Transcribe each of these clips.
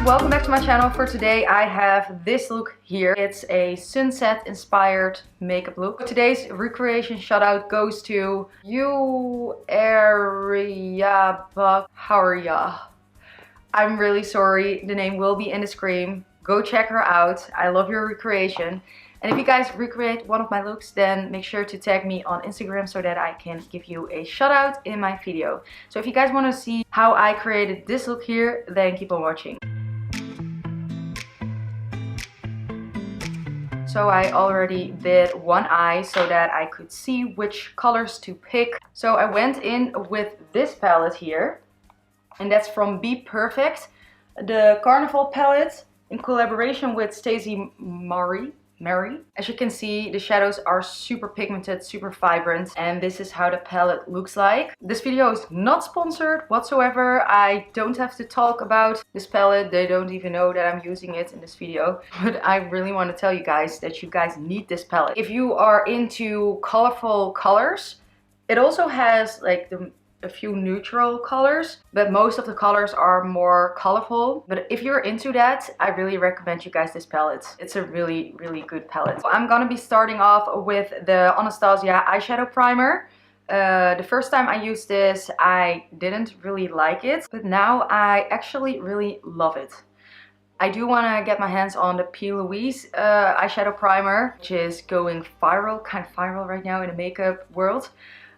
welcome back to my channel. For today I have this look here. It's a sunset inspired makeup look. Today's recreation shout out goes to you, Aria Bharia. I'm really sorry, the name will be in the screen. Go check her out. I love your recreation. And if you guys recreate one of my looks, then make sure to tag me on Instagram so that I can give you a shout out in my video. So if you guys want to see how I created this look here, then keep on watching. So I already did one eye so that I could see which colors to pick. So I went in with this palette here, and that's from Be Perfect, the Carnival palette in collaboration with Stacey Mary. As you can see, the shadows are super pigmented, super vibrant, and this is how the palette looks like. This video is not sponsored whatsoever. I don't have to talk about this palette. They don't even know that I'm using it in this video. But I really want to tell you guys that you guys need this palette. If you are into colorful colors, it also has like a few neutral colors, but most of the colors are more colorful. But if you're into that, I really recommend you guys this palette. It's a really good palette. So I'm gonna be starting off with the Anastasia eyeshadow primer. The first time I used this, I didn't really like it, but now I actually really love it. I do want to get my hands on the P. Louise eyeshadow primer, which is going viral, kind of viral right now in the makeup world.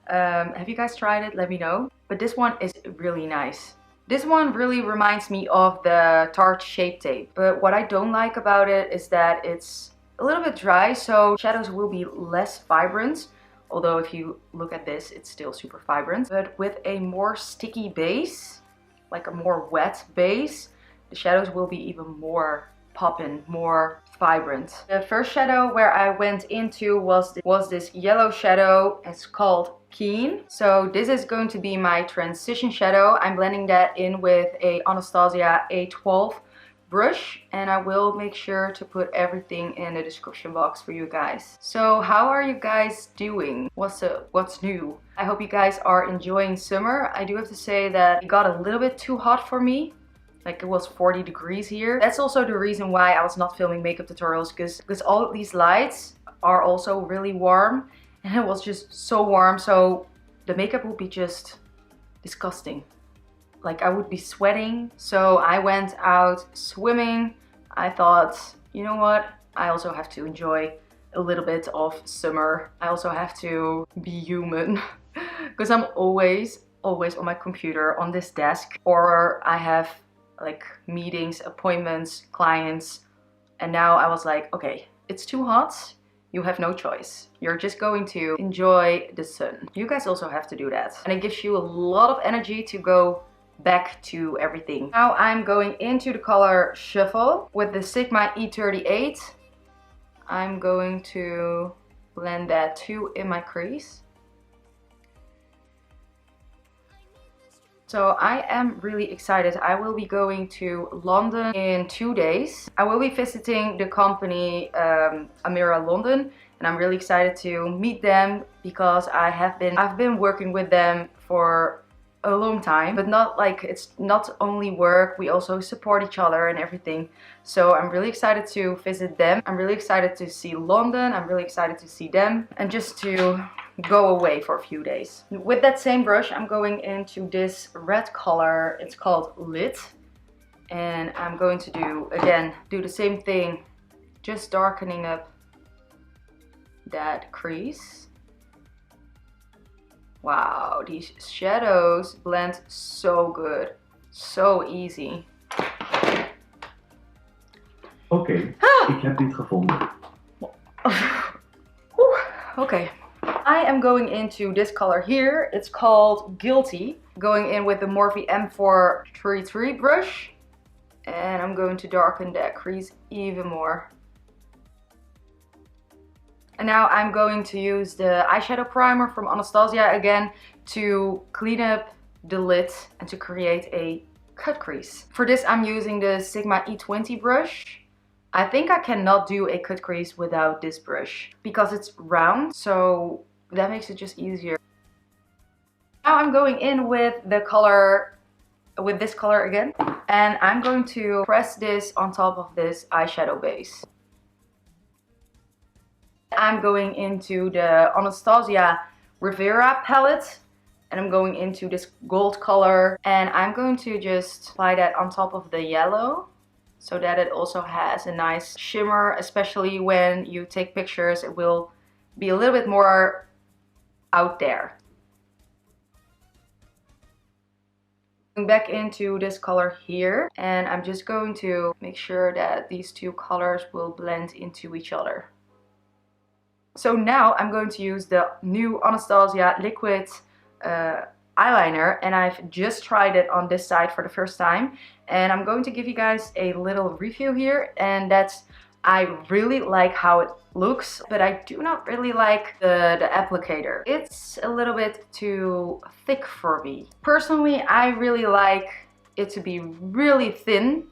Have you guys tried it? Let me know. But this one is really nice. This one really reminds me of the Tarte Shape Tape. But what I don't like about it is that it's a little bit dry, so shadows will be less vibrant. Although if you look at this, it's still super vibrant. But with a more sticky base, like a more wet base, the shadows will be even more poppin', more vibrant. The first shadow where I went into was this yellow shadow. It's called Keen. So this is going to be my transition shadow. I'm blending that in with a Anastasia A12 brush, and I will make sure to put everything in the description box for you guys. So how are you guys doing? What's new? I hope you guys are enjoying summer. I do have to say that it got a little bit too hot for me. Like, it was 40 degrees here. That's also the reason why I was not filming makeup tutorials, because all of these lights are also really warm, and it was just so warm, so the makeup would be just disgusting. Like, I would be sweating. So I went out swimming. I thought, you know what, I also have to enjoy a little bit of summer. I also have to be human because I'm always on my computer on this desk, or I have like meetings, appointments, clients, and now I was like, okay, it's too hot. You have no choice. You're just going to enjoy the sun. You guys also have to do that. And it gives you a lot of energy to go back to everything. Now I'm going into the color Shuffle with the Sigma E38. I'm going to blend that too in my crease. So I am really excited. I will be going to London in 2 days. I will be visiting the company Amira London, and I'm really excited to meet them because I've been working with them for a long time, but not like, it's not only work, we also support each other and everything. So I'm really excited to visit them. I'm really excited to see London. I'm really excited to see them and just to go away for a few days. With that same brush, I'm going into this red color. It's called Lit, and I'm going to do the same thing, just darkening up that crease. Wow, these shadows blend so good, so easy. Oké, ik heb dit gevonden. Okay. I am going into this color here. It's called Guilty. Going in with the Morphe M433 brush. And I'm going to darken that crease even more. And now I'm going to use the eyeshadow primer from Anastasia again to clean up the lid and to create a cut crease. For this I'm using the Sigma E20 brush. I think I cannot do a cut crease without this brush because it's round, so that makes it just easier. Now I'm going in with the color, with this color again, And I'm going to press this on top of this eyeshadow base. I'm going into the Anastasia Rivera palette. And I'm going into this gold color. And I'm going to just apply that on top of the yellow, so that it also has a nice shimmer, especially when you take pictures. It will be a little bit more out there. Back into this color here, and I'm just going to make sure that these two colors will blend into each other. So now I'm going to use the new Anastasia liquid eyeliner, and I've just tried it on this side for the first time, and I'm going to give you guys a little review here. And that's, I really like how it looks, but I do not really like the applicator. It's a little bit too thick for me. Personally, I really like it to be really thin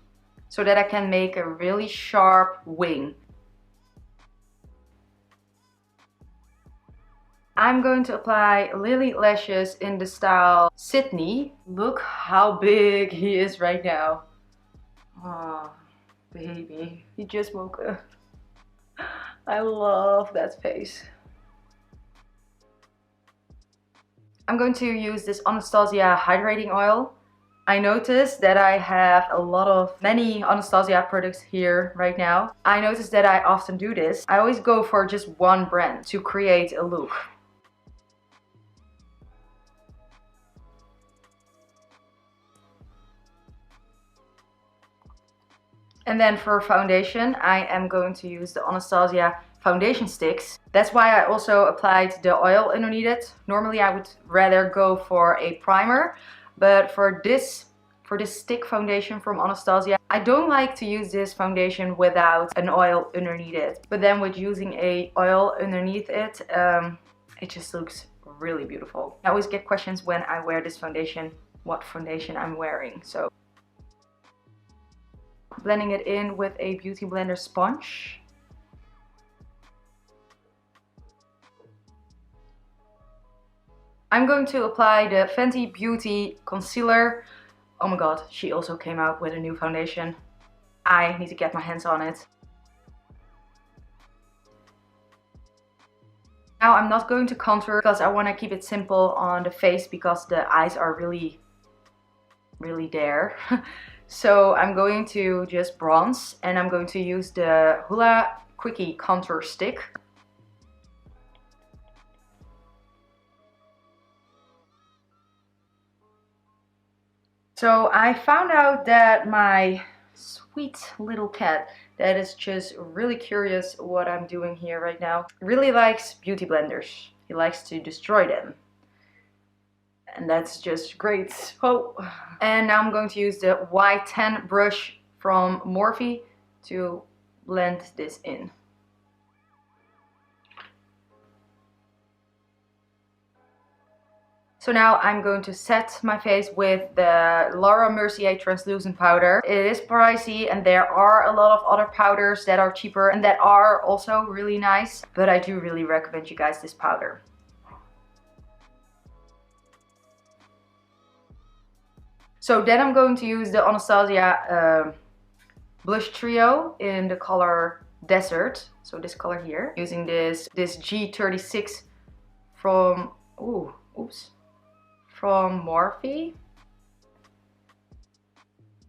so that I can make a really sharp wing. I'm going to apply Lily Lashes in the style Sydney. Look how big he is right now. Oh, baby, he just woke up. I love that face. I'm going to use this Anastasia hydrating oil. I noticed that I have many Anastasia products here right now. I noticed that I often do this. I always go for just one brand to create a look. And then for foundation, I am going to use the Anastasia foundation sticks. That's why I also applied the oil underneath it. Normally I would rather go for a primer, but for this stick foundation from Anastasia, I don't like to use this foundation without an oil underneath it. But then with using a oil underneath it, it just looks really beautiful. I always get questions when I wear this foundation, what foundation I'm wearing. So blending it in with a Beauty Blender sponge. I'm going to apply the Fenty Beauty concealer. Oh my god, she also came out with a new foundation. I need to get my hands on it. Now I'm not going to contour because I want to keep it simple on the face because the eyes are really there. So I'm going to just bronze, and I'm going to use the Hoola Quickie contour stick. So I found out that my sweet little cat that is just really curious what I'm doing here right now really likes beauty blenders. He likes to destroy them. And that's just great. Oh. And now I'm going to use the Y10 brush from Morphe to blend this in. So now I'm going to set my face with the Laura Mercier translucent powder. It is pricey and there are a lot of other powders that are cheaper and that are also really nice, but I do really recommend you guys this powder. So then I'm going to use the Anastasia blush trio in the color Desert. So this color here. Using this G36 from from Morphe.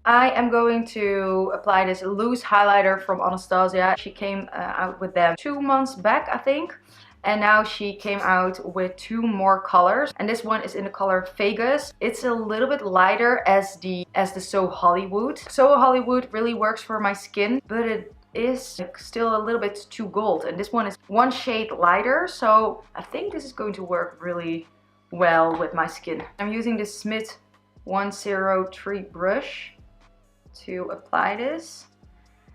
I am going to apply this loose highlighter from Anastasia. She came out with them 2 months back, I think. And now she came out with 2 more colors. And this one is in the color Vegas. It's a little bit lighter as the So Hollywood. So Hollywood really works for my skin, but it is still a little bit too gold. And this one is 1 shade lighter. So I think this is going to work really well with my skin. I'm using this Smith 103 brush to apply this.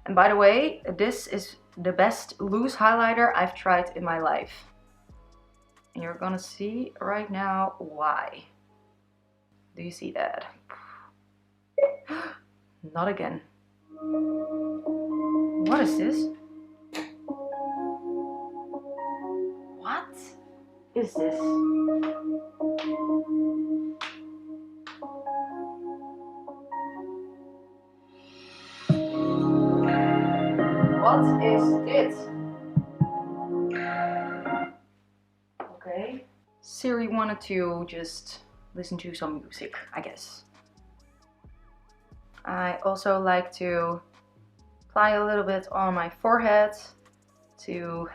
And by the way, this is the best loose highlighter I've tried in my life. And you're gonna see right now why. Do you see that? Not again. What is this? What is this? What is this? Okay. Siri wanted to just listen to some music, I guess. I also like to apply a little bit on my forehead to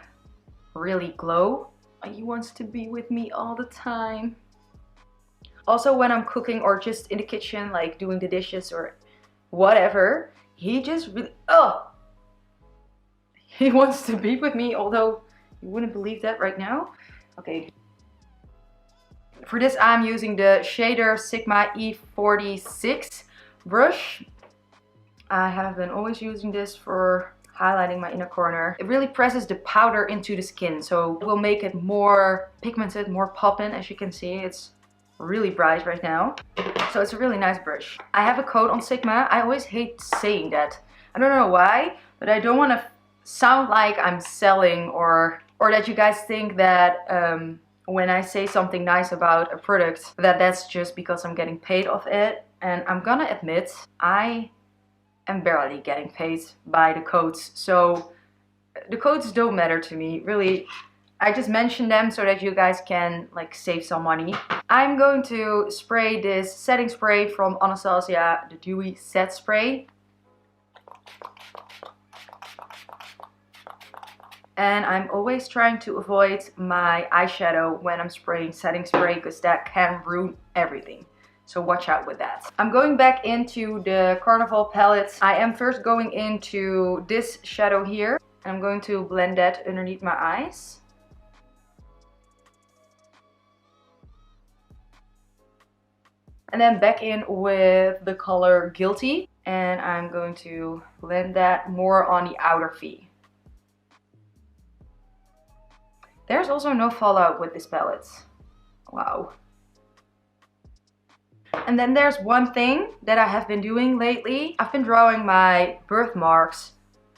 really glow. He wants to be with me all the time. Also, when I'm cooking or just in the kitchen, like doing the dishes or whatever, he just really, he wants to be with me, although you wouldn't believe that right now. Okay. For this, I'm using the Shader Sigma E46 brush. I have been always using this for highlighting my inner corner. It really presses the powder into the skin, so it will make it more pigmented, more poppin'. As you can see, it's really bright right now. So it's a really nice brush. I have a code on Sigma. I always hate saying that. I don't know why, but I don't want to sound like I'm selling or that you guys think that when I say something nice about a product, that's just because I'm getting paid off it. And I'm gonna admit, I am barely getting paid by the codes. So the codes don't matter to me, really. I just mention them so that you guys can like save some money. I'm going to spray this setting spray from Anastasia, the Dewy Set Spray. And I'm always trying to avoid my eyeshadow when I'm spraying setting spray, because that can ruin everything. So watch out with that. I'm going back into the Carnival palette. I am first going into this shadow here. I'm going to blend that underneath my eyes. And then back in with the color Guilty. And I'm going to blend that more on the outer V. There's also no fallout with this palette. Wow. And then there's one thing that I have been doing lately. I've been drawing my birthmarks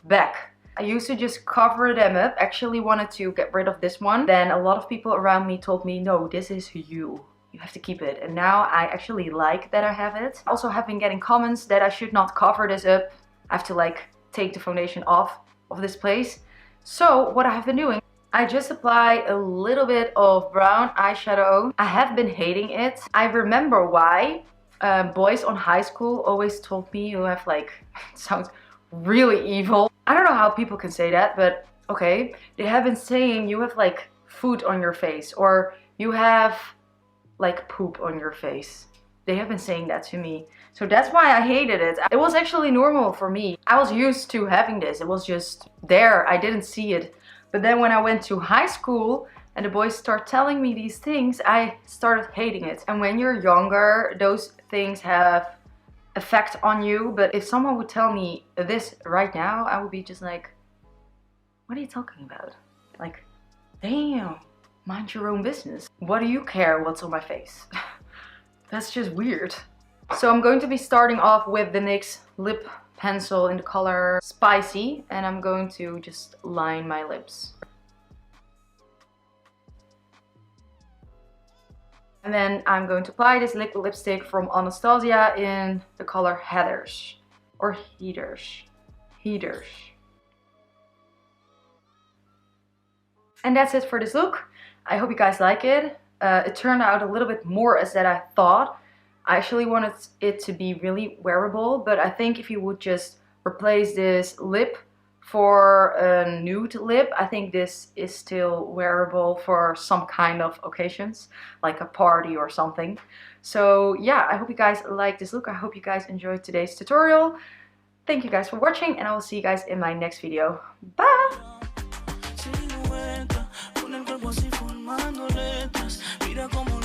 back. I used to just cover them up. Actually wanted to get rid of this one. Then a lot of people around me told me, no, this is you. You have to keep it. And now I actually like that I have it. I also have been getting comments that I should not cover this up. I have to like take the foundation off of this place. So what I have been doing, I just apply a little bit of brown eyeshadow. I have been hating it. I remember why. Boys on high school always told me you have like, it sounds really evil. I don't know how people can say that, but okay. They have been saying you have like food on your face or you have like poop on your face. They have been saying that to me. So that's why I hated it. It was actually normal for me. I was used to having this. It was just there. I didn't see it. But then when I went to high school and the boys start telling me these things, I started hating it. And when you're younger, those things have effect on you. But if someone would tell me this right now, I would be just like, what are you talking about? Like, damn. Mind your own business. What do you care what's on my face? That's just weird. So I'm going to be starting off with the NYX lip pencil in the color Spicy. And I'm going to just line my lips. And then I'm going to apply this liquid lipstick from Anastasia in the color Heathers. Or Heaters. Heaters. And that's it for this look. I hope you guys like it. It turned out a little bit more as that I thought. I actually wanted it to be really wearable, but I think if you would just replace this lip for a nude lip, I think this is still wearable for some kind of occasions, like a party or something. So yeah, I hope you guys like this look. I hope you guys enjoyed today's tutorial. Thank you guys for watching and I will see you guys in my next video. Bye!